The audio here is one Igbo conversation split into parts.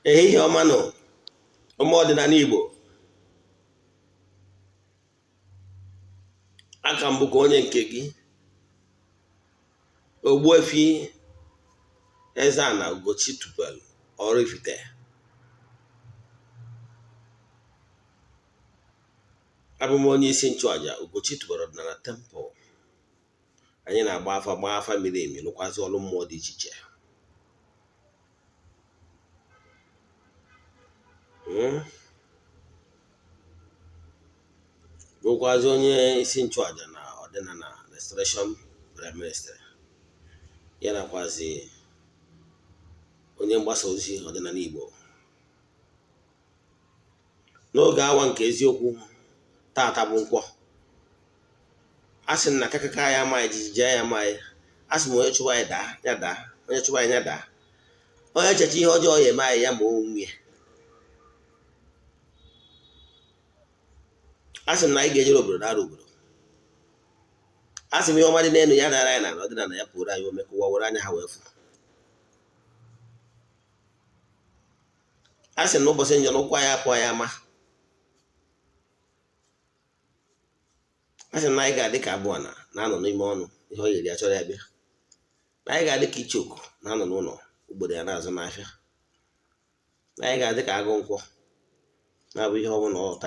ehihie ọma nọ ụmụ ọdịnala Igbo, aka m bụkwa onye nke gị Ogbuefi EZE-ANA Ugochi tubelu oraifite. Abụ m onye isi nchụaja Ugochi tubelu ọdịnala temple. Anyị na-agba afa miri emi, lụkwazị ọrụ mmụọ dị iche iche. Bụkwazị onye isi nchụaja na ọdịnala restoration ministry, ya nakwazi onye mgbasa ozi ọdịnala Igbo. N'oge awa nke eziokwu, tata bụ nkwọ. A sị na kakaka ya amaghị jijiji ya amaghị. A sị m onye chụwa anyị daa ya daa, onye chụwa anyị ya daa. Onye echeche ihe ọjọọ ya eme anyị ya ma onwe ya. A sị m na anyị ga-ejere obodo dara obodo. A sị m ihe ọma dị n'elu ya dara anyị na ọdịnala ya pụrụ anyị ome ka ụwa were anya ha wee fụ. A sị na ụbọchị njọ n'ụkwụ anyị apụ anyị ama. A sị na anyị ga-adị ka abụọ na-anọ n'ime ọnụ ihe ọ yiri ya chọrọ ya bịa. Na anyị ga-adị ka ichoku na-anọ n'ụlọ obodo ya na-azụ n'afịa. Na anyị ga-adị ka agụ nkwọ na-abụ ihe ọbụla ọ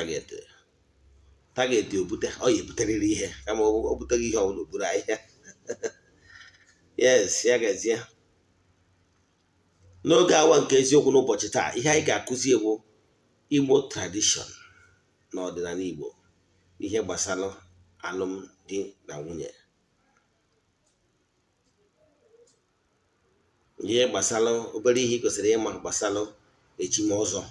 tageti obute, ọ ya ebuterịrị ihe kama o buteghị ihe ọbụla oburu ahịhịa. Yes, ya gazie. N'oge awa nke eziokwu n'ụbọchị taa, ihe anyị ga-akụzi bụ Igbo tradition na ọdịnala Igbo, ihe gbasara alụmdi na nwunye, ihe gbasara obere ihe ị kwesịrị ịma gbasara echimọzọ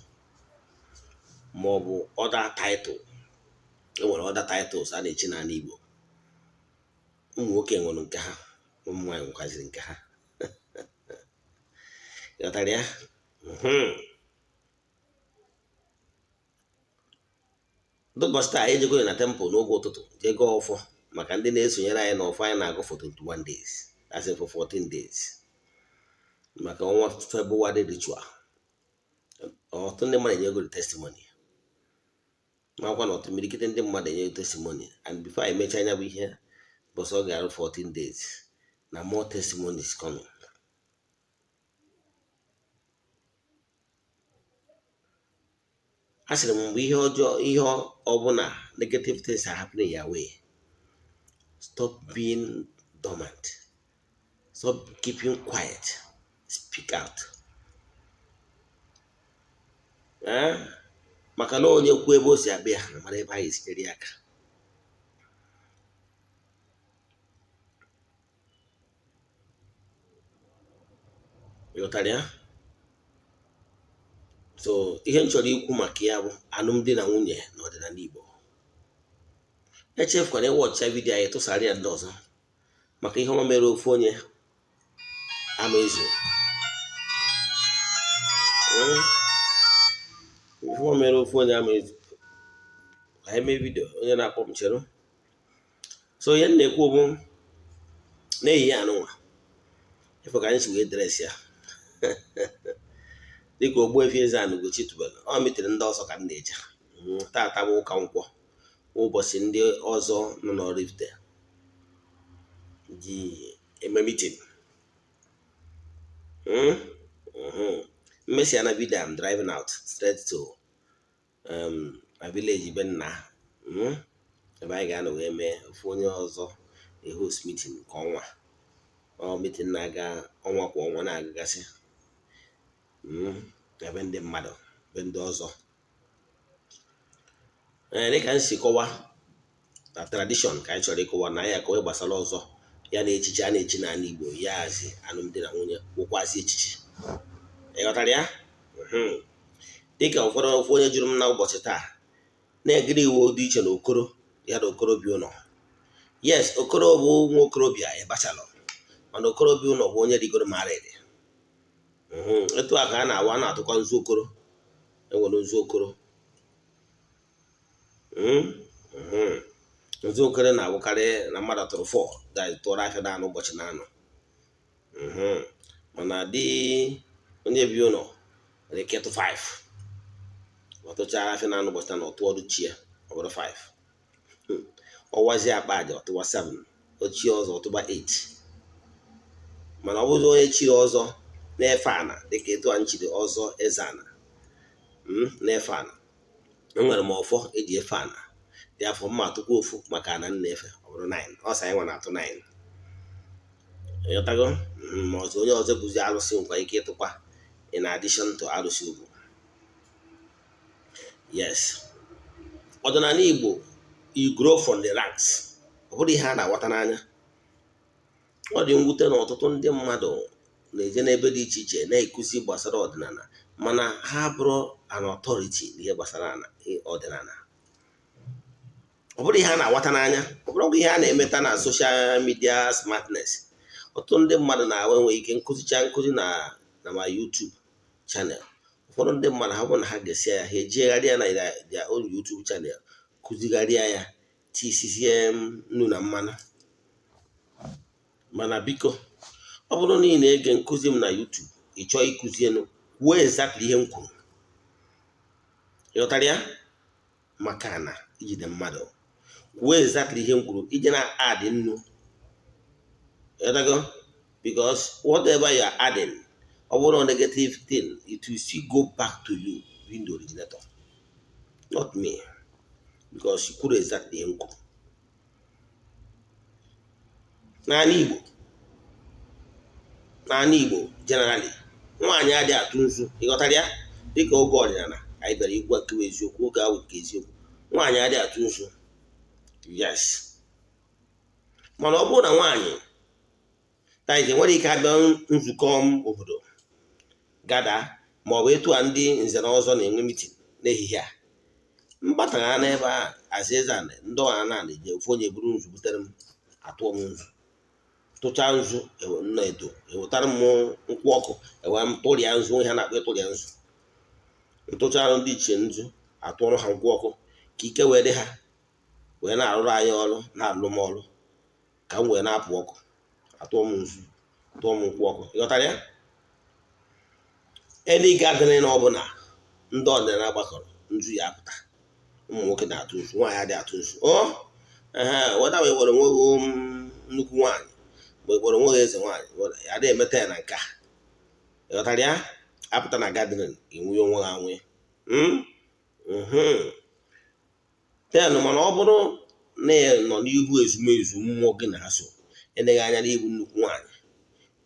ma ọ bụ ọda taịtụl. E nwere ọda titles a na-echi n'ala Igbo. Ụmụ nwoke nwere nke ha, ụmụ nwaanyị nwekwaziri nke ha. Ghọtara ya? Ụbọchị taa anyị ejegoro na temple n'oge ụtụtụ jee gọọ ọfọ maka ndị na-esonyere anyị n'ọfọ anyị na-agụ for 21 days, as in for 14 days, maka ọnwa February ritual. Ọtụtụ ndị mmadụ enyegoro testimony, makwa na ọtụmirikite ndị mmadụ enye testimony, and before I mecha anya bụ ihe bọsọ ọ ga-arụ 14 days na more testimonies coming. A sịrị m mgbe ihe ọjọọ, ihe ọbụla negative things are happening your way, stop being dormant, stop keeping quiet, speak out. Maka na onye kwu ebe o si abịa na mara ebe anyị sitere aka. Ịghọtara ya? So ihe m chọrọ ikwu maka ya bụ alụmdi na nwunye na ọdịnala Igbo. Echefukwana ịwọcha vidiyo anyị tụsara ya ndị ọzọ, maka ihe ọma mere ofu onye ama ezu. Ihe mere ofu onye ama ezu. Anyị mee vidiyo onye na-akpọ m chere. So ihe m na-ekwu bụ n'ehihie ya anụnwa ife ka anyị si wee dres ya dịka Ogbuefi EZE-ANA Ugochi tubelu. Ọ mitere ndị ọzọ ka m na-eje. Taata bụ ụka nkwọ, ụbọchị ndị ọzọ nọ n'Oraifite ji eme mitin. Mmesi ya na vidiyo, I'm driving out straight to my village Benna, ebe anyị ga-anọ wee mee ofu onye ọzọ a host meeting nke ọnwa. Ọ meeting na-aga ọnwa kwa ọnwa na-agagasị ebe ndị mmadụ, ebe ndị ọzọ. Dịka m si kọwa na tradition ka anyị chọrọ ịkọwa na anyị akọwa gbasara ọzọ ya na echichi a na-echi n'ala Igbo, ya hazi alụmdi na nwunye, wụkwazị echichi. Ịghọtara ya? Dịka ụfọdụ ofu onye jụrụ m na ụbọchị taa na-egide iwu dị iche na okoro ya na okorobịa ụlọ. Yes, okoro bụ nwa okorobịa ịbachalọ, mana okorobịa ụlọ bụ onye rigoro married. Etu a ka a na-awa na-atụkwa nzu okoro. Enwere nzu okoro. Nzu okoro na-abụkarị na mmadụ tụrụ 4 tụrụ afịa na anụ ụbọchị na anọ. Mana dị onye bi ụlọ nwere ike ịtụ 5 ọtụcha afịa na anụbọchị na ọtụ ọrụ chi ya ọ bụrụ 5 ọwazie akpa aja ọtụwa 7 ochie ọzọ ọtụba 8 mana ọ bụrụ onye chiri ọzọ na-efe ana dịka etu anyị chiri ọzọ Eze-Ana na-efe ana enwere m ọfọ eji efe ana dị afọ mma atụkwa ofu maka ana m na-efe ọ bụrụ 9 ọsọ anyị nwa na-atụ 9 ịghọtago ma ọzọ onye ọzọ bụzi arụsị nkwa ike ịtụkwa in addition to arụsị ugwu. Yes, ọdịnala Igbo you grow from the ranks ọ bụrụ ihe a na-aghọta n'anya. Ọ dị mwute na ọtụtụ ndị mmadụ na-eje n'ebe dị iche iche na-ekuzi gbasara ọdịnala mana ha bụrụ an authority n'ihe gbasara ọdịnala. Ọ bụrụ ihe a na-aghọta n'anya, ọ bụrụ ihe a na-emeta na social media smartness. Ọtụtụ ndị mmadụ na-enwe ike nkụzi na ma YouTube channel. Ụfọdụ ndị mmadụ ha bụ na ha ga-esi ya ha ejegharịa na their own YouTube channel kụzigharịa ya tisizie nnu na mmanụ. Mana biko ọ bụrụ na ị na-ege nkụzi m na YouTube ị chọọ ịkụzienu kwuo exactly ihe m kwuru. Ịghọtara ya? Maka na ijide mmadụ kwuo exactly ihe m kwuru ije na add nnu. Ịghọtago? Because whatever you are adding ọ bụrụ negative thing it will still go back to you being the originator, not me, because you kwuru exactly ihe m kwuru. N'ala Igbo generally nwaanyị adịghị atụ nzu. Ịghọtara ya? Dịka oge ọdịnala anyị bịara ikwu akụwa eziokwu oge ahụ nke eziokwu nwaanyị adịghị atụ nzu. Yes, mana ọ bụrụ na nwaanyị taije nwere ike abịa nzukọ obodo gada ma ọ bụ etu a ndị nze na ọzọ na-enwe mitin n'ehihie a mbatara n'ebe a aza Eze-Ana ndị ọha na-eje ofu onye buru nzu butere m atụọ m nzu tụcha nzu nna edo ewetara m nkwụ ọkụ ewe m tụrịa nzu ihe na-akpọ ịtụrịa nzu ntụchara ndị ichie nzu atụọrọ ha nkwụ ọkụ ka ike wee dị ha wee na-arụrụ anyị ọrụ na-alụ m ọrụ ka m wee na-apụ ọkụ atụọ m nzu tụọ m nkwụ ọkụ. Ịghọtara ya? Eni gadịrị na ọbụla ndị ọdịnala gbakọrọ nzu ya apụta. Ụmụ nwoke na-atụ nzu nwaanyị adịghị atụ nzu. Weda wee were nweghị nnukwu nwaanyị mgbe kpọrọ nweghị eze nwaanyị ya adịghị emeta ya na nka. Ịghọtara ya? Apụta na gadịrịn enwe onwe ha nwe ten. Mana ọ bụrụ na ị nọ n'ihu ezumezu mmụọ gị na ha so eneghị anya n'ibu nnukwu nwaanyị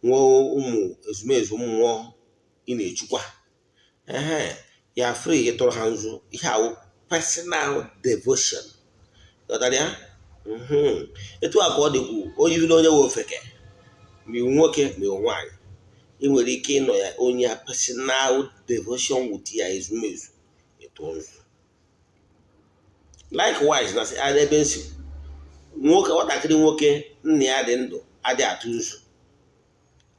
nwee ụmụ ezumezu mmụọ ị na-echukwa ya free ịtụrụ ha nzu. Ihe ahụ personal devotion. Ịghọtara ya? Etu a ka ọ dịkwu onye ihu na onye nwe ofeke ma iwu nwoke ma iwu nwaanyị ị nwere ike ịnọ ya onye personal devotion with ya ezumezu ịtụ nzu. Likewise na ebe nsi nwoke nwatakịrị nwoke nna ya dị ndụ adịghị atụ nzu.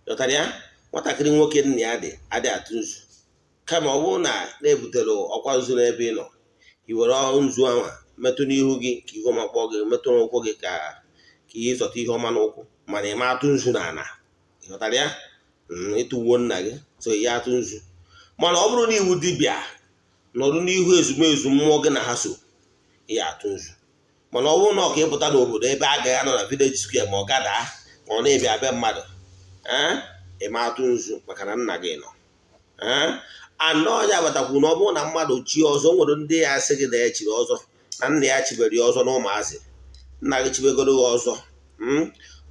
Ịghọtara ya? Nwatakịrị nwoke nna ya dị adịghị atụ nzu kama ọ bụrụ na na-ebutere ọkwa nzu n'ebe ị nọ i were nzu ahụ metụ n'ihu gị ka ihe ọma kpọọ gị metụ n'ụkwụ gị ka ihe ịzọta ihe ọma n'ụkwụ mana ị ma atụ nzu n'ala. Ịghọtara ya? Ịtụwo nna gị so ya atụ nzu. Mana ọ bụrụ na iwu dibịa nọdụ n'ihu ezumezu mmụọ gị na ha so ya atụ nzu. Mana ọ bụrụ na ọka ịpụta n'obodo ebe agaghị anọ na village square ma ọ gada ma ọ na-ebịa be mmadụ ịma atụ nzu maka na nna gị nọ. Anọ ya abatakwu na ọ bụrụ na mmadụ chi ọzọ nwere ndị ya asị gị na ya chiri ọzọ na nna ya chibere ya ọzọ na ụmụazị nna gị chibegoro gị ọzọ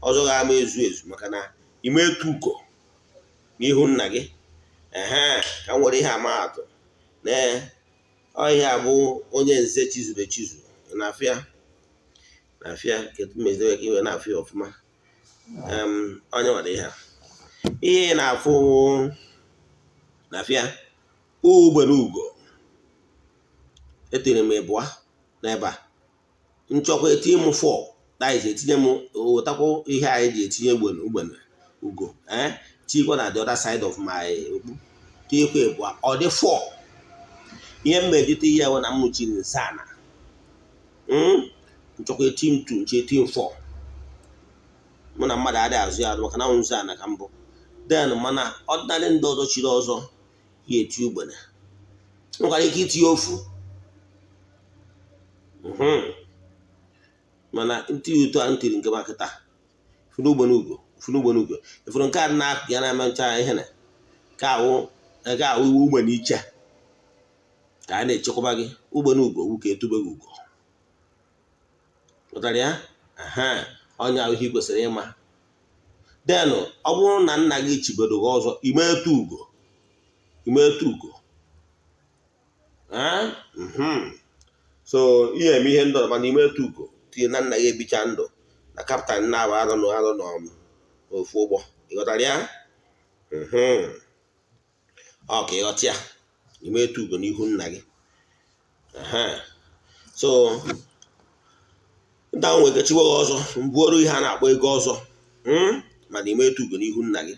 ọzọ ga-ama ezu ezu maka na ime etu ugo n'ihu nna gị. Ka m nwere ihe ama atụ na ọhịa bụ onye nze chizuru echizu na-afịa kemeziwe ka iwe na-afịa ọfụma. Onye nwere ihe na-afụ na-afịa ugbene ugo etinyere m ịbụa n'ebe a nchọkwa etinye m 4 daizi etinye m wetakwa ihe anyị ji etinye ugbene ugo tinyekwa na the other side of my okpu tinyekwa ịbụa ọ dị 4. Ihe m ejite ihe ewe na mmụchiri Eze-Ana nchọkwa etinye m 2 nche etinye 4 mụ na mmadụ adịghị azụ ya maka na nzu ana ka mbụ then mana ọdịnala ndị ọzọ chiri ọzọ ya eti ugbene nwekwara ike itinye ofu mana ntị ụtọ a ntiri nke makịta funu ugbene ugo ifuru nke a na-akụ ya na-eme ncha ihe na ga-awụ iwu ugbene iche ka a na-echekwaba gị ugbene ugo ka etubeghị ugo pụtara ya onye ahụ ihe kwesịrị ịma denụ ọ bụrụ na nna gị chibedo gị ọzọ imetu ugo so ihe eme ihe ndọrọ mana imetu ugo tinye na nna gị ebicha ndụ na kapịtan na-abụ anọ n'ofu ụgbọ ịghọtara ya ọ ka ịghọta ya imetu ugo n'ihu nna gị so ndị ahụ nwere chiwe gị ọzọ mbuoro ihe a na-akpọ ego ọzọ mana imetu ugo n'ihu nna gị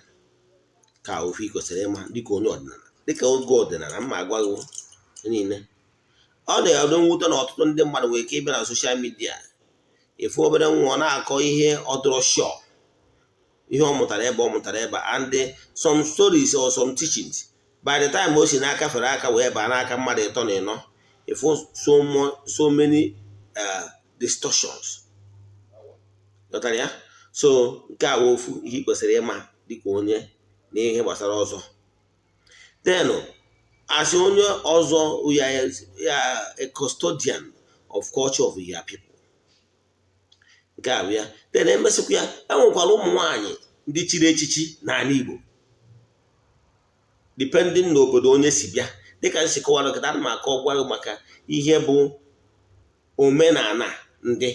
ka ofu ị kwesịrị ịma dịka onye ọdịnala dịka oge ọdịnala mma agwa gị niile ọ na-adị mwute na ọtụtụ ndị mmadụ nwere ike ịbịa na soshal midia efu obere nwa ọ na-akọ ihe ọdụrọshọ ihe ọ mụtara ebe and some stories or some teachings by the time o si n'aka fere aka wee baa n'aka mmadụ ịtọ na ịnọ efu so many distortions ghọtara ya so nke a ofu ihe kwesịrị ịma dịka onye na ihe gbasara ọzọ then as onye ọzọ ya a custodian of culture of your people nke a bụ ya then emesịkwa ya enwekwara ụmụ nwaanyị ndị chiri echichi n'ala Igbo depending n'obodo onye si bịa dịka nsi kọwara kịta ma aka ọgwa maka ihe bụ omenala ndị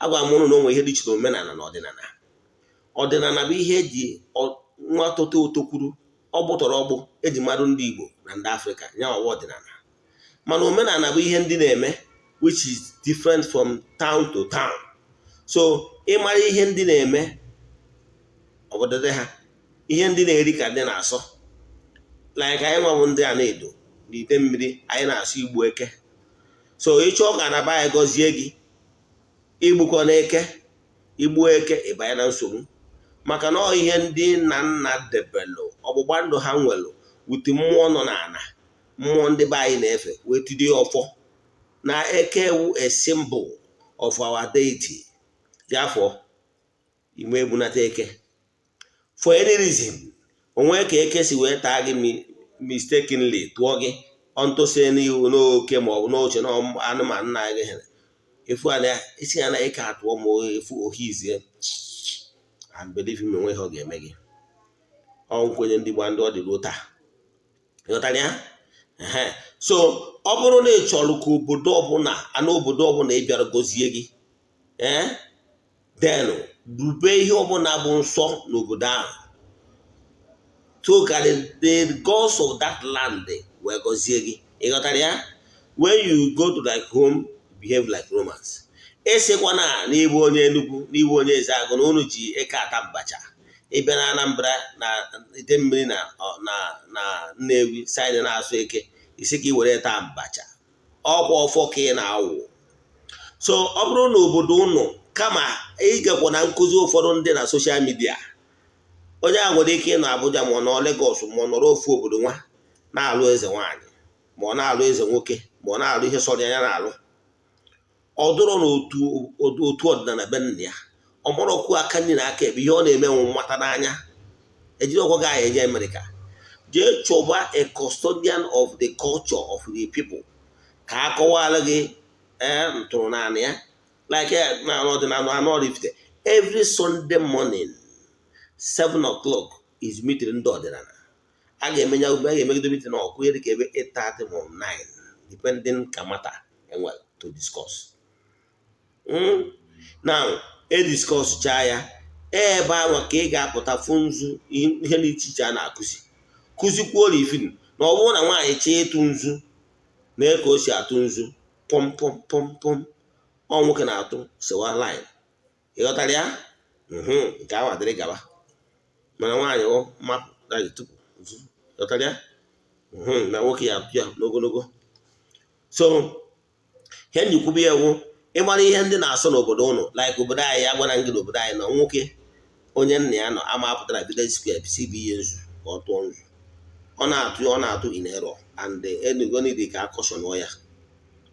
agwa m ụnụ na onwe ihe dị iche na omenala na ọdịnala bụ ihe eji nwa tokwuru ọgbụtọrọ ọgbụ eji mmadụ ndị Igbo na ndị Afrịka nyawa ọdịnala mana omenala bụ ihe ndị na-eme which is different from town to town so ịmara ihe ndị na-eme obodo ha ihe ndị na-eri ka ndị na-asọ like anyị nwabụ ndị a na-edo n'ite mmiri anyị na-asọ igbu eke so ịchọ ka na be anyị gọzie gị igbukọ n'eke igbu eke ịbanye na nsogbu maka na ihe ndị nna debelụ ọgbụgba ndụ ha nwelụ wute mmụọ nọ n'ala mmụọ ndị be anyị na-efe wee tide ọfọ na eke wu a symbol of our deity therefore ime ebunata eke for any reason onwe ka eke si wee taa gị mistakenly tụọ gị ọntụsie n'ihu n'oke ma ọ bụ n'oche na anụmanụ na gị efu isi ya na eke atụọ ma efu ohizie and believe me onwe ha ọ ga-eme gị ọ nkwenye ndị gba ndị ọ dị ruo taa ịghọtara ya so ọ bụrụ na ị chọrọ ka obodo ọbụla obodo ọbụla ị bịara gozie gị then rube ihe ọbụla bụ nsọ n'obodo ahụ so ka the gods of that land wee gozie gị ịghọtara ya when you go to like home behave like Romans esekwa na n'ịbụ onye Enugu n'ịbụ onye Ezeagụ na unu ji eke ata mbacha ịbịa na Anambra na ite mmiri na Nnewi saịdị na-asụ eke isi ka ị were taa mbacha ọkwa ọfọ ka ị na-awụ so ọ bụrụ na obodo ụnụ kama ịgakwa na nkụzi ụfọdụ ndị na soshal midia onye a nwere ike ịnọ Abuja ma ọ nọ Lagos ma ọ nọrọ ofu obodo nwa na-alụ eze nwaanyị ma ọ na-alụ eze nwoke ma ọ na-alụ ihe sọrọ ya na-alụ ọ dụrọ n'otu ọdịnala be nna ya ọ mụrụkwu aka nri na aka ebe ihe ọ na-eme nwe mmata n'anya ejiri ọgwọ gị ahụ eje Amerịka jee chọba a custodian of the culture of the people ka a kọwara gị ntụrụ naanị ya like na ọdịnala oraifite every Sunday morning 7 o'clock is meeting ndị ọdịnala a ga-emenya ugbe a ga-emegide meeting ọkụ ihe dịka ebe 8:30 ma 9 depending ka mata enwe to discuss now discuss chaa ya ebe ahụ ka ị ga-apụta fụ nzu ihe n'iche iche a na-akụzi kụzikwuo ifin na ọ bụrụ na nwaanyị chee ịtụ nzu na ka o si atụ nzu pom pom pom pom ọ nwoke na-atụ sewa line ịghọtara ya nke ahụ adịrị gaba mana nwaanyị mapụ daji tupu nzu ịghọtara ya na nwoke ya atụ ya n'ogologo so ihe nyikwubi ewu ịmara ihe ndị na-asọ n'obodo ụnụ like obodo anyị ya gwara gị n'obodo anyị na nwoke onye nna ya nọ ama apụtara village square si bụ ihe nzu ka ọ tụọ nzu, ọ na-atụ in error and enugoni ka akọshọn ya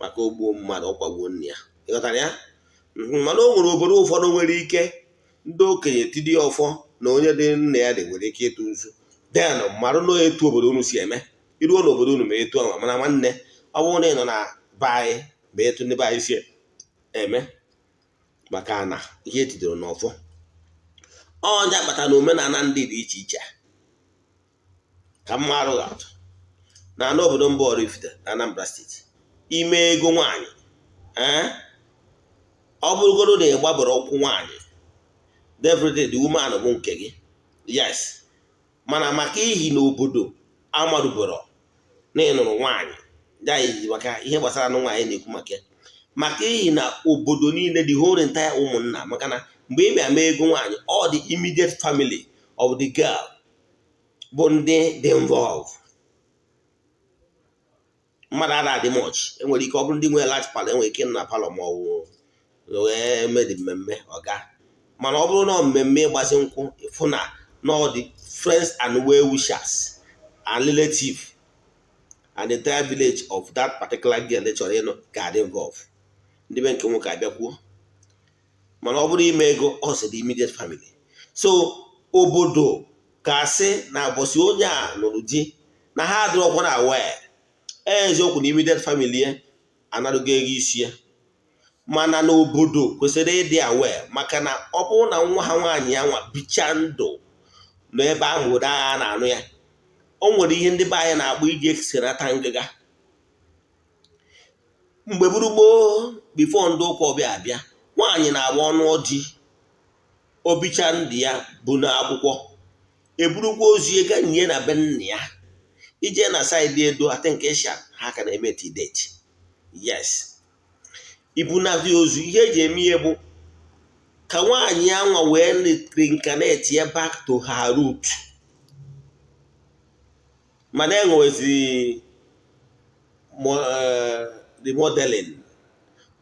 maka ogbuo mmadụ ọkwagbuo nna ya. Ịghọtara ya? Mana o nwere obodo ụfọdụ nwere ike ndị okenye tidi ọfọ na onye dị nna ya dị nwere ike ịtụ nzu, den mmadụ na etu obodo unu si eme, iruo na obodo unu ma etu anwa, mana nwanne ọ bụrụ na ị nọ na be anyị ma etu ndị be anyị si eme maka na ihe etidoro n'ọfọ. Ọnya kpata na omenala ndị dị iche iche ka mma arụghị atụ na ana obodo mba Oraifite na Anambra steeti. Ime ego nwaanyị ọ bụrụgodo na ịgbabara ụkwụ nwaanyị, definitely the woman bụ nke gị, yes, mana maka ihi na obodo amarụboro na ịnụrụ nwaanyị daiji maka ihe gbasara anụ nwaanyị na-ekwu maka ihi na obodo niile the whole entire ụmụnna, maka na mgbe ị bịa mee ego nwaanyị all the immediate family of the girl bụ ndị dị involved. Mmadụ ada adị much, enwere ike ọ bụrụ ndị nwere large palọ, enwere ike na palọ ma ọ bụ wee medi mmemme ọga, mana ọ bụrụ na mmemme ịgbazi nkwụ ịfụ na all the friends and well wishers and relative and the entire village of that particular girl chọrọ ịnụ ga-adị involved. Ndị be nke nwoke abịakwuo, mana ọ bụrụ ime ego ọsọ the immediate family. So obodo ga-asị na abọsị onye a nụrụ di na ha adịrọkwa na wee eziokwu na immediate family ya anarugo ego isi ya, mana na obodo kwesịrị ịdị aware maka na ọ bụrụ na nwa ha nwaanyị ya nwa bicha ndụ n'ebe ahụ agha na-anụ ya, o nwere ihe ndị be anyị na-akpọ iji ekesenata ngịga. Mgbe gburugboo bifo ndị ụka ọbịa abịa, nwaanyị na-agba ọnụ ọjị obicha ndị ya bụ n'akwụkwọ, eburukwa ozu ega nye na be nna ya. Ije na saịdị Edo atenke esha ha ka na-eme tideti, yes, ibu na vi ozu. Ihe eji eme ihe bụ ka nwaanyị ya nwa wee reincarnate ya back to her root. Mana enwezi the modeling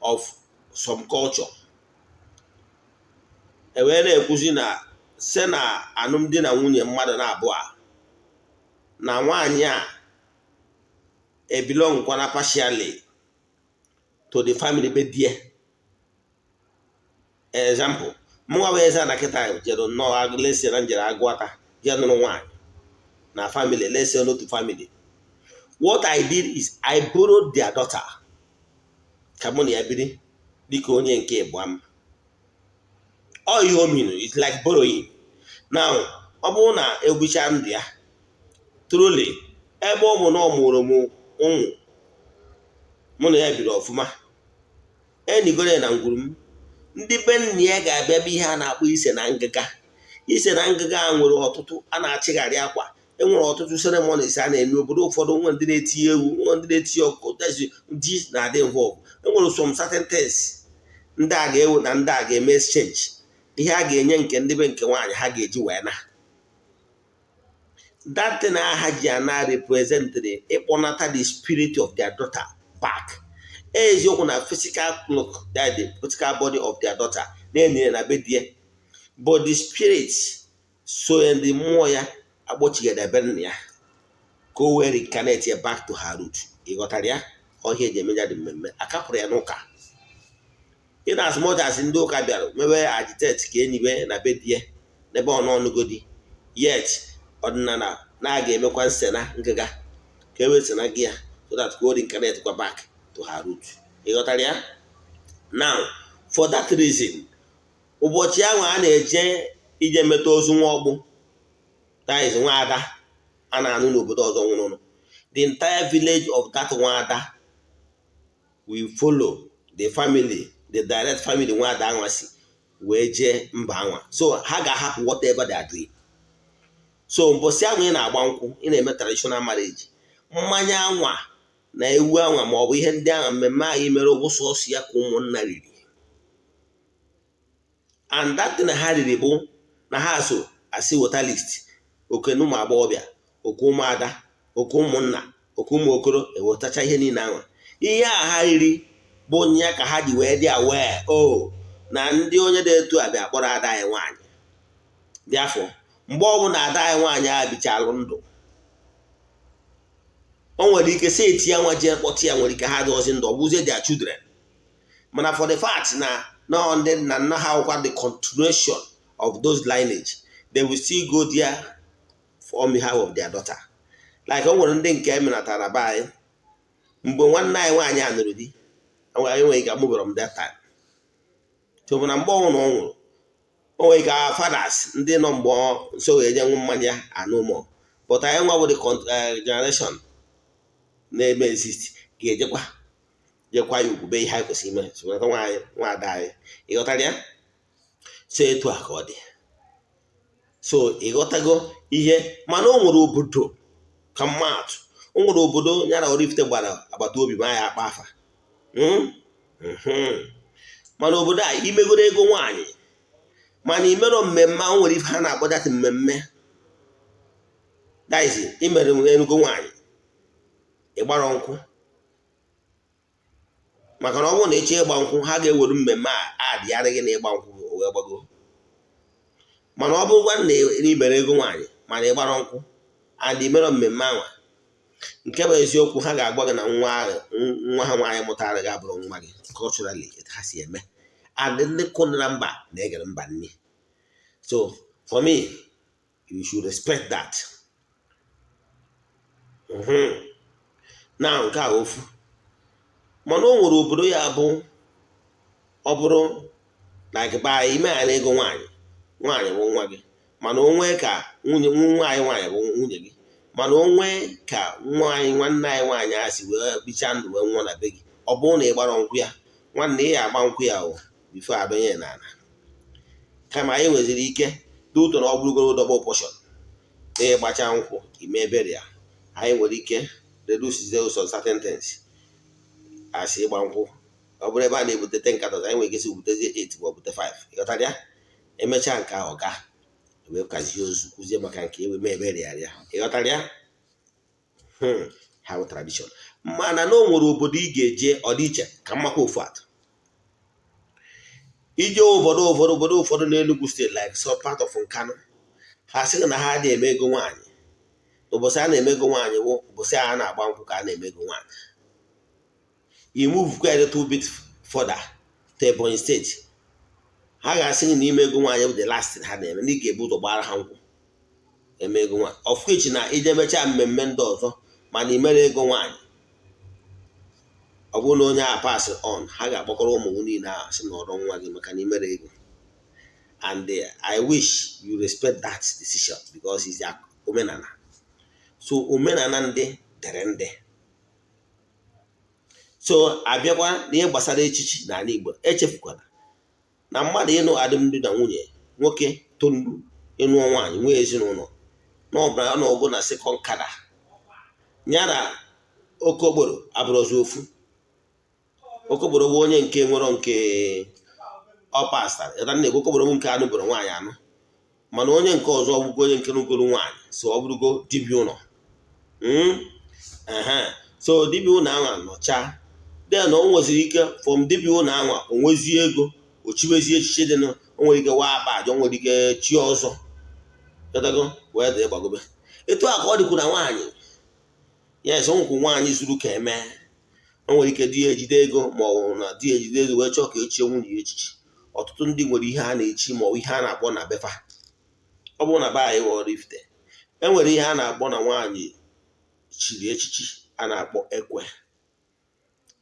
of some culture ewee na-ekwuzi na se na alụmdi na nwunye mmadụ na-abụọ na nwaanyị a belong kwana partially to the family be there. Example, mụnwa wee Eze-Ana kịta jere nnọọ lesi na njere agụata je nụrụ nwaanyị na family, lesi n'otu family. What I did is I borrowed their daughter ka mụ na ya biri dịka onye nke ịbụa m. All you mean it's like borrowing. Now ọ bụrụ na egbucha ndụ ya truly ebe ọ bụ na ọ mụrụ m ụmụ mụ na ya biri ọfụma, enigore na ngwuru m, ndị be nna ya ga-abịa bụ ihe a na-akpọ ise na ngịga. Ise na ngịga a nwere ọtụtụ, a na-achịgharị akwa, enwere ọtụtụ ceremonies a na-eme. Obodo ụfọdụ nwe ndị na-etinye ewu, nwe ndị na-etinye ọkụ, ji na-adị involved. Enwere some certain things ndị a ga-ewu na ndị a ga-eme exchange, ihe a ga-enye nke ndị be nke nwaanyị ha ga-eji wee na that thing ha ji ana represented ịkpọnata the spirit of their daughter back. Eziokwu na physical look, that the physical body of their daughter na-enye na be die, but the spirit so in the mmụọ ya agbochigide ebe nna ya ka o wee reincarnate ya back to her root. Ịghọtara ya? Ọhịa eji emeja dị mmemme akapụrụ ya n'ụka. In as much as ndị ụka bịara mewe agitate ka enyibe na be die n'ebe ọ n'ọnụgodi, yet ọdịnala na-aga emekwa nse na ngịga ka e wee na gị ya so that ka o reincarnate kwa back to her root. Ịghọtara ya? Now for that reason, ụbọchị ahụ a na-eje ije meta ozu nwa ọgbụ, that is nwa ada a na-anụ n'obodo ọzọ nwụrụ, the entire village of that nwa ada will follow the family, the direct family nwa ada anwasị wee jee mba anwa. So ha ga-ahapụ whatever they are doing. So mbọsị ahụ ị na-agba nkwụ, ị na-eme traditional marriage, mmanya anwa na ewu anwa ma ọ bụ ihe ndị ahụ mmemme anyị mere ụbụ sọsọ ya ka ụmụnna riri. And that thing ha riri bụ na ha so asị wota list, oke na ụmụ agbọghọbịa, oke ụmụada, oke ụmụnna, oke ụmụ okoro, ewetacha ihe niile anwa. Ihe a ha riri bụ nya ka ha ji wee dị aware na ndị onye dị etu abịa kpọrọ ada anyị nwaanyị. dị afọ mgbe ọbụla ada anyị nwaanyị a bichalụ ndụ, o nwere ike si eti ya nwa ji kpọta ya, nwere ike ha dị ozi ndụ, ọ bụzie their children. Mana for the fact na ndị nna nna ha kwa the continuation of those lineage, they will still go there on behalf of their daughter. Like o nwere ndị nke emenatara be anyị mgbe nwanne anyị nwaanyị a nụrụ di, anyị nwere ike amụbere m that time. So na mgbe ọ nwụrụ, o nwere ike fathers ndị nọ mgbe nso wee nye nwa mmanya anụ mọ, but anyị nwa bụ the generation na-eme exist ga-ejekwa ya ugwube ihe anyị kwesịrị ime sonata nwaanyị nwa ada anyị. Ịghọtara ya? So etu a ka ọ dị. So ịghọtago ihe. Mana o nwere obodo ka mmadụ, o nwere obodo ya na Oraifite gbara agbata obi ma ya akpa afa. Mana obodo a imegoro ego nwaanyị, mana imero mmemme, o nwere ife ha na-akpọdata mmemme daizi imere ego nwaanyị ịgbara nkwụ. Maka na ọ bụrụ na echi ịgba nkwụ, ha ga-ewere mmemme a adịgharịghị na ịgba nkwụ o wee gbago. Mana ọ bụrụ gwa na imere ego nwaanyị mana ịgbara nkwụ and imero mmemme anwa, nke bụ eziokwu, ha ga-agwa gị na nwa ha nwaanyị mụtara gị abụrụ nwa gị culturally ha si eme. And ndị kụnara mba na-egere mba nni. So for me, you should respect that. Na nke a ofu. Mana o nwere obodo ya bụ ọ bụrụ like ba ime ya na ego nwaanyị bụ nwa gị, mana onwe ka nwaanyị bụ nwunye gị, mana onwe ka nwanne anyị nwaanyị a si wee bicha ndụ wee nwụọ na be gị. Ọ bụrụ na ị gbara nkwụ ya, nwanne ị ya agba nkwụ ya bifo abịanye n'ala, kama anyị nweziri ike dị ụtọ na ọ bụrụgoro double portion na ịgbacha nkwụ ime ebere ya. Anyị nwere ike reduce some certain things asị ịgba nkwụ. Ọ bụrụ ebe a na-ebute 10 cartons, anyị nwere ike si butezie 8 ma ọ bute 5. Ịghọtara ya? Emechaa nke ahụ ga wee kazie ozu kụzie maka nke ewe mee ebere ya. Ịghọtara ya? Ha bụ tradition. Mana na o nwere obodo ị ga-eje ọdịiche ka mmakwa ofu atụ. Ije obodo ụfọdụ n'Enugu steeti like some part of Nkanu, ha sị na ha dị eme ego nwaanyị. Ụbọchị a na-eme ego nwaanyị bụ ụbọchị a na-agba nkwụ ka a na-eme ego nwaanyị. You move quite a little bit further to Ebonyi State, ha ga-asị na ime ego nwaanyị bụ the last ha na-eme, ndị ga-ebu ụzọ gbara ha nkwụ eme ego nwaanyị. Of which na ije mechaa mmemme ndị ọzọ mana imere ego nwaanyị, ọ bụrụ na onye a pass on, ha ga-akpọkọrọ ụmụ niile ahụ sị na ọrụ nwa gị maka na imere ego. And I wish you respect that decision because it's their omenala. So omenala ndị dere ndị. So abịakwa n'ihe gbasara echichi n'ala Igbo, echefukwana na mmadụ ịnụ alụmdi na nwunye, nwoke tolu ịnụ nwaanyị nwee ezinụlọ na ọbara ọnọgụ na sekọnd kada ya na okokporo abụrụzi ofu. Okokporo bụ onye nke nwere nke ọpasta na-ekwu okokporo m nke anụ bụrụ nwaanyị anụ, mana onye nke ọzọ ọbụgo onye nke nugoro nwaanyị, so ọ bụrụgo dibịa ụlọ. So dibịa ụlọ anwa nọcha then o nweziri ike from dibịa ụlọ anwa o nwezie ego, o chibezie echiche dị na o nwere ike waa akpa aja, o nwere ike chi ọzọ ketago wee dị gbagobe. Etu a ka ọ dịkwu na nwaanyị. Yes, nkwụ nwaanyị zuru ka eme, o nwere ike di ya ejide ego ma ọ bụ na di ya ejide ego wee chọọ ka echie nwunye ya echichi. Ọtụtụ ndị nwere ihe a na-echi ma ọ bụ ihe a na-akpọ na befa. Ọ bụrụ na be anyị wee Oraifite, e nwere ihe a na-akpọ na nwaanyị chiri echichi a na-akpọ ekwe.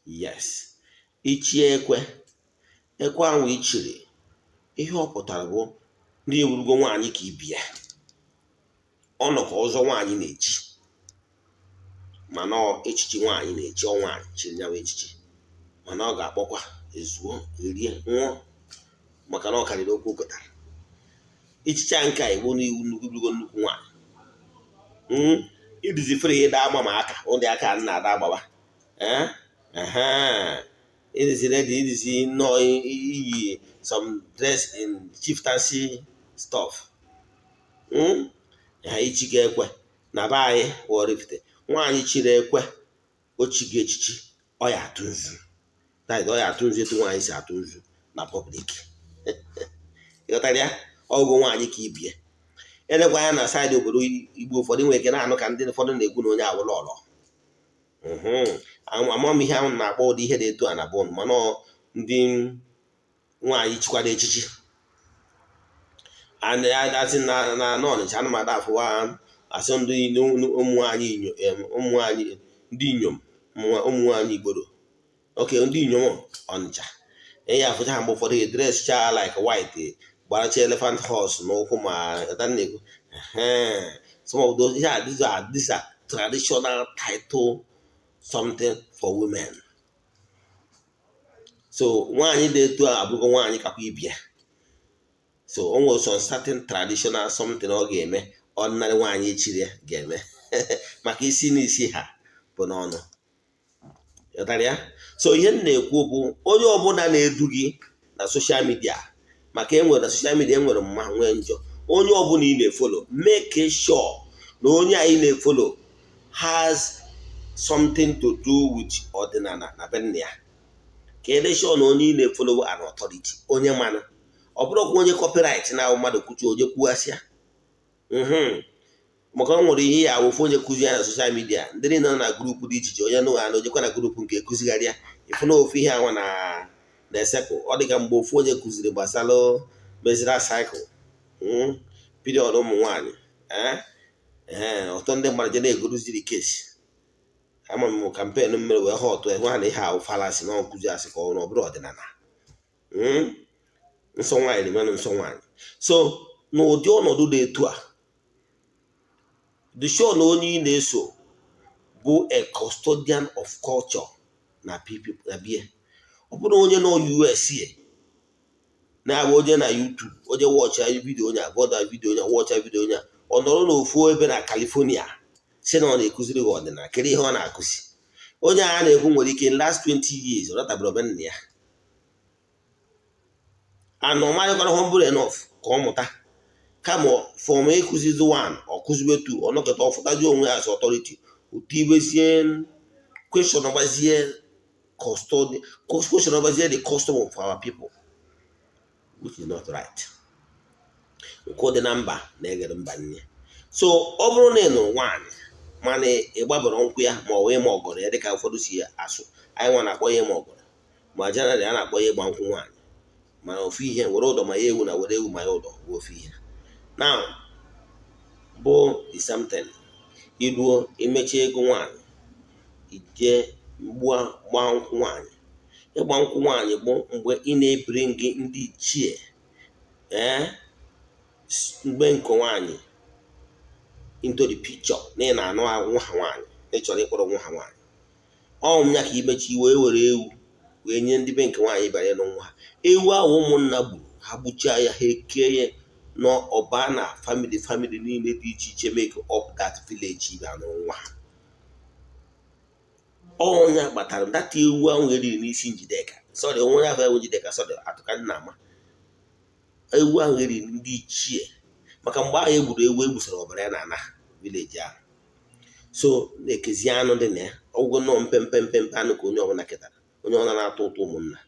Yes, ichie ekwe ahụ ichiri, ihe ọ pụtara bụ ndị ewurugo nwaanyị ka ibia ọ nọ ka ọzọ nwaanyị na-echi, mana echichi nwaanyị na-echi nwaanyị chiri nyawa echichi, mana ọ ga-akpọkwa ezuo erie nwụọ maka na ọ karịrị okwu okotara. Echicha nke a igbo n'iwu nnukwu nwaanyị idizi fere ịda agba ma aka ụdị aka na-ada agbawa idizi ready, idizi nnọọ iyi some dress in chieftaincy stuff. Ha ichi ga-ekwe na be anyị Oraifite, nwaanyị chiri ekwe ochigo echichi ọ ya atụ nzu. Ọ ya atụ nzu etu nwaanyị si atụ nzu na public. Ịghọtara ya? Ọgụ nwaanyị ka ibie elekwa anya na saịdị obodo Igbo ụfọdụ nwere ike na-anụ ka ndị ụfọdụ na-ekwu na onye awụla ọlọ. Amam ihe ahụ na-akpọ ụdị ihe dị etu a na bọọlụ, mana ndị nwaanyị chikwado echichi asị na n'Ọnịcha ana m ada afụwa asị ndị ụmụ anyị ndị inyom ụmụ nwaanyị Igboro, oke ndị inyom Ọnịcha enyi afụcha ha mgbe ụfọdụ edrescha like white gbaracha elephant horse n'ụkwụ ma na-ekwu some of those these are traditional title something for women. So nwaanyị dị etu a abụgo nwaanyị kakwa ibia. So o nwere some certain traditional something ọ ga-eme ordinary nwaanyị echiri ga-eme maka isi n'isi ha bụ n'ọnụ. So ihe m na-ekwu bụ onye ọbụla na-edu gị na social media, maka enwere na social media enwere mma nwee njọ, onye ọbụla ị na-efolo make sure na onye anyị na-efolo has something to do with ọdịnala na be ya. Ka ele sure na onye ị na-efolo an authority, onye mana ọ bụrụkwa onye copyright na mmadụ kwuchi onye kwughasịa. Maka ọ nwere ihe ya awụfu onye kuzi ya na social media, ndị niile nọ na grupu dị iche iche, onye nụ ha na ojekwa na grupu nke ekuzigharị ya ịfụ na ofu ihe anwa na-esekụ. Ọ dị ka mgbe ofu onye kụziri gbasara menstrual cycle, period ụmụ nwaanyị, ọtọ ndị mmadụ je na-egoruziri kesi. Ama m kampen mmere wee ha ọtụ ha na ihe ahụ falasi na nkụzi asị ka ọ bụrụ ọdịnala. Nsọ nwaanyị na nsọ nwaanyị. So n'ụdị ọnọdụ dị etu a, the show na onye ị na-eso bụ a custodian of culture na people na bie. Ọ bụrụ onye nọ USA na-abụ onye na YouTube, onye wọcha vidio onye agọda vidio onye wọcha vidio onye ọ nọrọ n'ofu ebe na California si na ọ na-ekuziri gị ọdịnala, kedu ihe ọ na-akụzi? Onye a na-ekwu nwere ike in last 20 years ọ natabara omenala ya, anọ marịkwara humble enough ka ọ mụta, kama from ekuzizi 1 ọ kụziwe 2 ọ nọkọta ọfụtaji onwe ya as authority, ụtụ ibezie question ọgbazie custody, question ọgbazie the custom of our people, which is not right. Nke dị na mba na-egere mba nne. So ọ bụrụ na ị nụrụ nwaanyị mana ịgbabara nkwụ ya ma ọ wee ma ọgọrọ ya dịka ụfọdụ si asụ, anyị nwa na-akpọ ya ma ọgọrọ, ma generally a na-akpọ ya ịgba nkwụ nwaanyị, mana ofu ihe were ụdọ ma ya ewu na were ewu ma ya ụdọ bụ ofu ihe. Now bụ the same thing, iruo imechi ego nwaanyị ije gbaa nkwụ nwaanyị. Ịgba nkwụ nwaanyị bụ mgbe ị na-ebiri gị ndị ichie mgbe nke nwaanyị into the picture na ị na-anụ nwa ha nwaanyị, ị chọrọ ịkpọrọ nwa ha nwaanyị. Ọ ya ka imechi wee were ewu wee nye ndị be nke nwaanyị bịara ịnụ nwa ha. Ewu ahụ ụmụnna gburu ha, gbuchaa ya, ha ekee ya n'ọba na family niile dị iche iche make up that village ibe anụ nwa ha. Ọnya kpatara data ewu ahụ eriri n'isi Njideka, sorry onwe ya ewu Njideka, sorry atụka nna ama, ewu ahụ eriri ndị ichie maka mgbe ahụ egburu ewu egbusara ọbara ya na village ahụ. So na-ekezi anụ dị na ya ọgwụgwọ nọ mpempe anụ ka onye ọbụla ketara, onye ọbụla na-atụ ụtụ ụmụnna.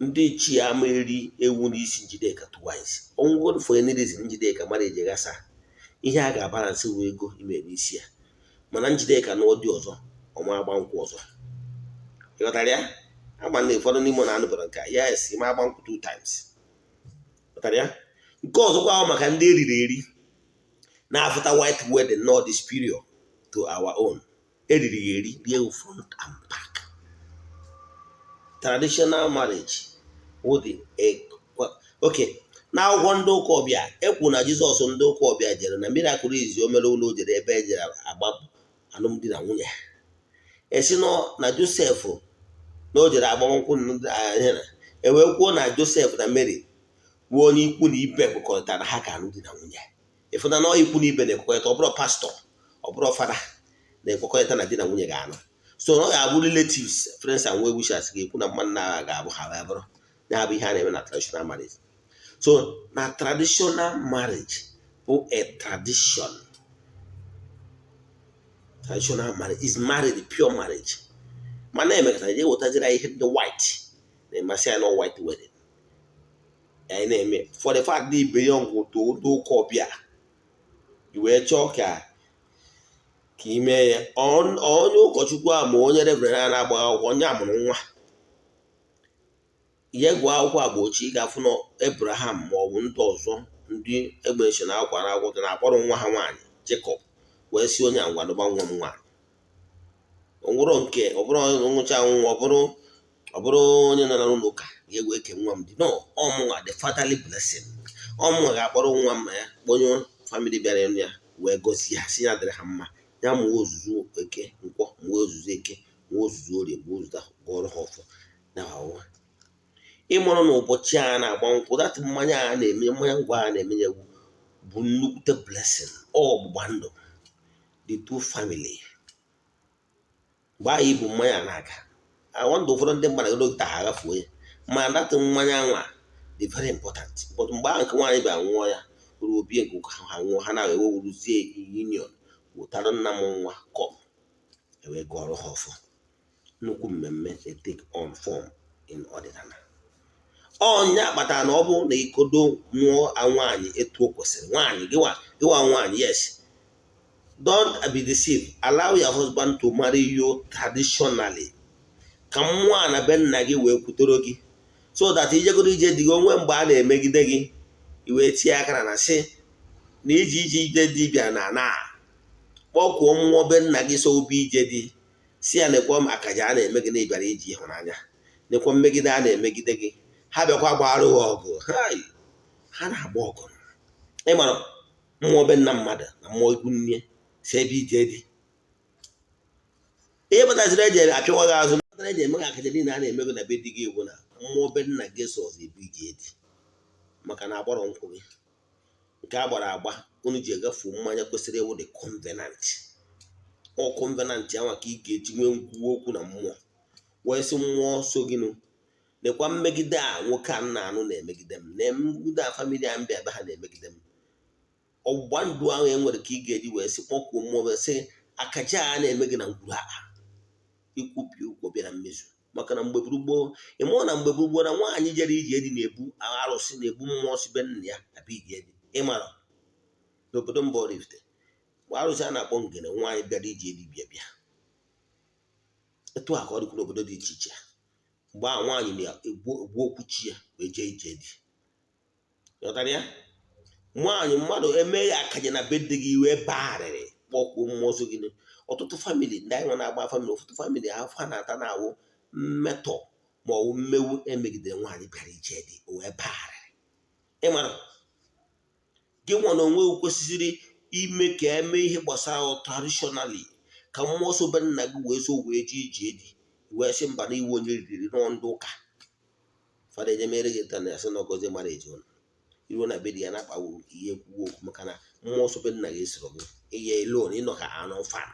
Ndị ichie ama eri ewu n'isi Njideka twice. Ọgwụgwọ for any reason Njideka mara eji gasa ihe a ga-abalansị wee ego ime n'isi ya, mana Njideka na ụdị ọzọ ọma agba nkwụ ọzọ. Ịghọtara ya? Agba na ụfọdụ n'ime na anụbara nke yes, ma agba nkwụ 2 times. Ịghọtara ya? Nke ọzọkwa ahụ maka ndị eriri eri na-afụta white wedding not the superior to our own. Eriri ya eri rie front and back. Traditional marriage would okay. Na akwụkwọ ndị ụka ọbịa ekwu na Jizọs ndị ụka ọbịa jere na miracle izi o mere ụlọ o jere ebe ejere agbapụ alụmdi na nwunye. Esi na Josef na o jere agbamnkwụ ewee kwuo na Josef na Mary bụ onye ikwu na ibe kwekọrịtara ha ka alụmdi na nwunye. Ịfụna na ikwu na ibe na-ekwekọrịta, ọ bụrụ pastọ ọ bụrụ fada na-ekwekọrịta na di na nwunye ga-anụ. So ọ ga-abụ relatives, friends and well wishers ga-ekwu na mmadụ na ga-abụ ha wee bụrụ ya bụ ihe a na-eme na traditional marriage. So na traditional marriage bụ a tradition. Traditional marriage is married, pure marriage. Mana emekata je wetazira ihe ndị white na-emasị ya na white wedding. anyị na-eme for the fact na ibe ya ngwụ ụka ọbịa i wee chọọ ka ime ya onye ụkọchukwu a ma onye reverend a na-agba akwụkwọ onye amụrụ nwa ihe gụọ akwụkwọ Agbochi ị ga-afụ na Abraham ma ọ bụ ndị ọzọ ndị egbechi na akwa na akwụkwọ na-akpọrọ nwa ha nwaanyị Jacob wee si onye angwadụba nwa m nwaanyị onwụrụ nke ọ bụrụ nwụcha nwa ọ bụrụ onye nọ n'ụlọ ụka ga-egwe eke nwa m dị no ọmụnwa the fatherly blessing ọmụnwa ga-akpọrọ nwa m ya kpọnye famili bịara elu ya wee gozie ha si ya dịrị ha mma ya mụọ ozuzu eke nkwọ mụọ ozuzu eke mụọ ozuzu orie mụọ ozuzu gụọrọ ha ọfọ na nwa ịmụrụ na ụbọchị a na-agba nkwụ datị mmanya a na-eme mmanya ngwa a na-eme ya bụ nnukwute blessing ọgbụgba ndụ the two family mgbe anyị bụ mmanya na-aga awandụ ụfọdụ ndị mmadụ gota ha agafuo ya ma datị mmanya nwa dị very important but mgbe ahụ nke nwaanyị bịa nwụọ ya ruo obi nke ha nwụọ ha na-ewe wuruzie union wụtara nna m nwa kọm ewee gụọrọ ha ọfọ nnukwu mmemme take on form in ọdịnala ọnya kpatara na ọ bụ na ikodo nwụọ nwaanyị etu o kwesịrị nwaanyị gịwa nwaanyị yes don't be deceived allow your husband to marry you traditionally ka mmụọ na be nna gị wee kwutoro gị so that ijegoro ije dị gị onwe mgbe a na-emegide gị iwee tie akara na sị na ije ije dibịa na kpọkwuo mmụọ be nna gị so obi ije dị si ya nekwa akaja a na-eme gị na ịbịara iji ịhụnanya nekwa mmegide a na-emegide gị ha bịakwa gbara ha ọgụ ha na-agba ọgụ ịmara mmụọ be nna mmadụ na mmụọ ikwu nne si ebe ije dị ihe bataziri eji apịawa gị azụ batara eji eme gị akaja niile a na-eme gị na be di gị bụ na mmụọ be nna gị so ọzọ ebe ije dị maka na agbọrọ nkwụ gị nke a gbara agba unu ji egafu mmanya kwesịrị ewu the covenant ọ covenant ya nwa ka ị ga-eji nwee nkwuwa okwu na mmụọ wee sị mmụọ so gị nekwa mmegide a nwoke a na-anụ na-emegide m na mmegide a famili a mbịa ebe ha na-emegide m ọgbụgba ndụ ahụ e nwere ka ị ga-eji wee sị kpọkwuo mmụọ wee sị akaja a na-eme gị na ngwuru akpa ikwupi ụkwụ bịara mmezu maka na mgbe gboo ịmụọ na mgbe gboo na nwaanyị jere ije dị na-ebu arụsị na-ebu mmụọ si be nna ya abịa ije dị ịmara n'obodo mba Oraifite arụsị a na-akpọ ngene nwaanyị bịara ije dị bịa etu a ka ọ dịkwa n'obodo dị iche iche mgbe a nwaanyị na-egbu okwu chi ya wee jee ije dị ghọtara ya nwaanyị mmadụ eme ya akaja na be dị gị wee bagharịrị kpọkwuo mmụọ so gị ọtụtụ famili ndị anyị nọ na-agba famili ọtụtụ famili afọ a na-ata na-awụ mmetọ ma ọ bụ mmewu emegidere nwaanyị bịara ije dị wee bagharịrị ịmara gị nwa na onwe kwesịrị ime ka eme ihe gbasara traditionally ka mmụọ so be nna gị wee so wee ji ije dị wee sị mba na iwu onye riri n'ndụ ụka fada ejemere gị ta na asị na ọgọzi mara eji ụnụ iruo na be di ya na-akpawu ihe kwuo okwu maka na mmụọ so be nna gị soro gị ihe elon ịnọ ka anụ fan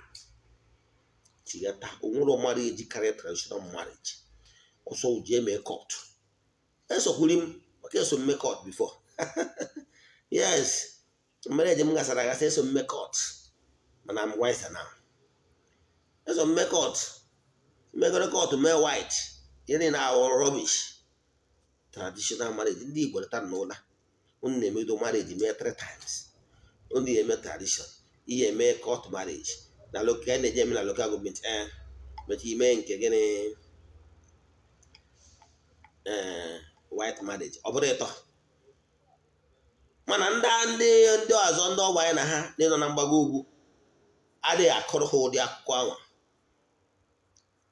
chigata onwere mmadụ eji karịa traditional marriage ọsọ uji eme court esokwuri m maka eso mme court before yes marriage m gasara agasị eso mme court mana I'm wiser now eso mme court mmegoro court mee white ihe na awụ rubbish traditional marriage ndị Igbo leta n'ụla unu na-emedo marriage mee 3 times unu eme tradition ihe eme court marriage na local na-eje eme na local government mecha ime nke gịnị white marriage ọ bụrụ ịtọ mana ndị ọzọ ndị ọgba anyị na ha nọ na mgbago ugwu adịghị akụrụ ha ụdị akụkọ ahụ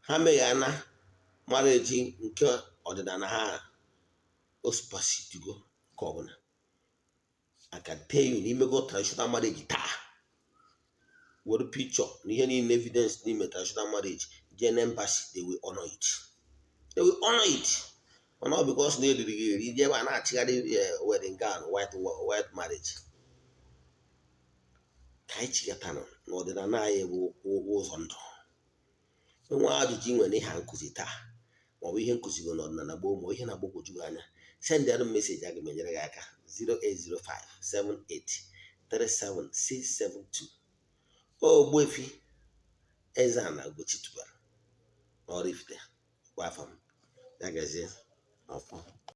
ha megha na marriage nke ọdịnala ha ospasitigo nke ọbụla I can tell you n'imego traditional marriage taa were picture na ihe niile evidence n'ime traditional marriage jee na embassy they will honor it mana ọ because na eriri gị eri ebe a na-achịgharị wedding gown white marriage ka anyị chigata n'ọdịnala anyị bụ ụzọ ndụ nwa ajụjụ nwere ihe nkụzi taa maọbụ ihe nkụzi gị n'ọdịnala gboo ma ihe na-agbagwoju gị anya send m meseji aga m enyere gị aka 08057837672 Ogbuefi EZE-ANA Ugochi tubelu Oraifite gwa afọ m ya gazie ọfọ